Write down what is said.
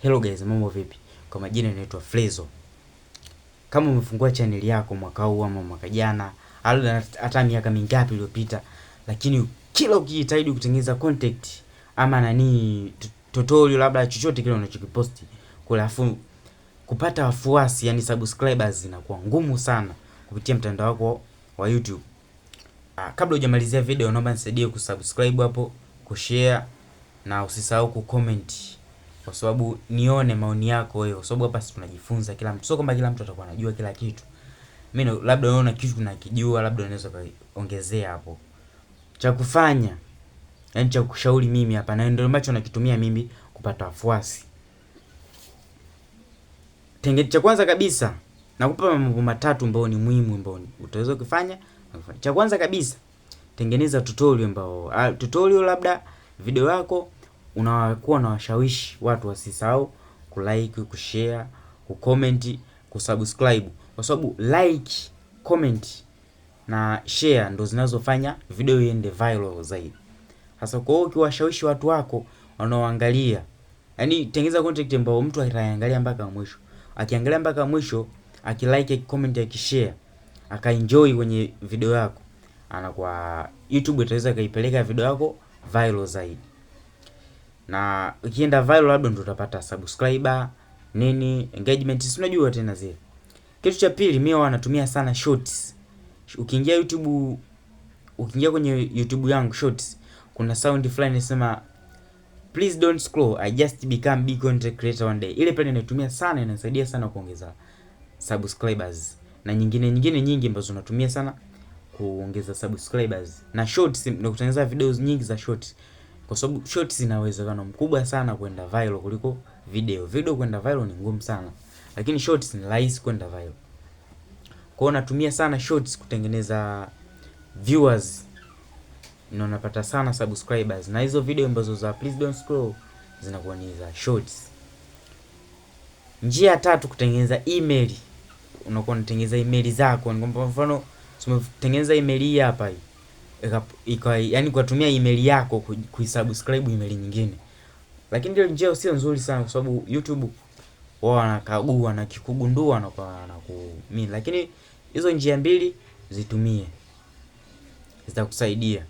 Hello guys, mambo vipi? Kwa majina naitwa Flezo. Kama umefungua channel yako mwaka huu ama mwaka jana, au hata miaka mingapi iliyopita, lakini kila ukijitahidi kutengeneza content ama tutorial labda chochote kile unachokiposti, alafu kupata wafuasi yani subscribers inakuwa ngumu sana kupitia mtandao wako wa YouTube. Kabla hujamalizia video, naomba nisaidie kusubscribe hapo, kushare na usisahau kucomment, kwa sababu nione maoni yako wewe, kwa sababu hapa sisi tunajifunza. Kila mtu, sio kwamba kila mtu atakuwa anajua kila kitu. Mimi labda unaona kitu tunakijua, labda unaweza kaongezea hapo. Cha kufanya, yani cha kushauri mimi hapa, na ndio ambacho nakitumia mimi kupata wafuasi. Cha kwanza kabisa nakupa mambo matatu ambayo ni muhimu ambayo utaweza kufanya. Cha kwanza kabisa, tengeneza tutorial labda video yako unakuwa na washawishi watu wasisahau kulike, kushare, kucomment, kusubscribe, kwa sababu like, comment na share ndo zinazofanya video iende viral zaidi. Sasa kwa hiyo ukiwashawishi watu wako wanaoangalia, yani tengeneza content ambayo mtu ataangalia mpaka mwisho. Akiangalia mpaka mwisho, akilike, akicomment, akishare, akaenjoy kwenye video yako, anakuwa YouTube itaweza kaipeleka video yako viral zaidi. Na ukienda viral labda ndio utapata subscriber, engagement, si unajua tena zile. Kitu cha pili, mimi wanatumia sana shorts. Ukiingia kwenye YouTube yangu shorts, kuna sound fulani inasema please don't scroll, I just become big content creator one day. Ile pale ninatumia sana, inasaidia sana kuongeza subscribers. Na nyingine nyingi ambazo natumia sana kuongeza subscribers. Na shorts ndio kutengeneza videos nyingi za shorts, kwa sababu shorts zina uwezekano mkubwa sana kwenda viral kuliko video. Video kwenda viral ni ngumu sana, lakini shorts ni rahisi kwenda viral. Kwa hiyo natumia sana shorts kutengeneza viewers, na unapata sana subscribers. Na hizo video ambazo za please don't scroll zinakuwa ni za shorts. Njia tatu, kutengeneza email. Unakuwa unatengeneza email zako, kwa mfano tumetengeneza email hii hapa hii, yani kwa kutumia email yako kuisubscribe email nyingine. Lakini ndio njia sio nzuri sana, kwa sababu YouTube wao wanakagua na kikugundua na lakini hizo njia mbili zitumie, zitakusaidia.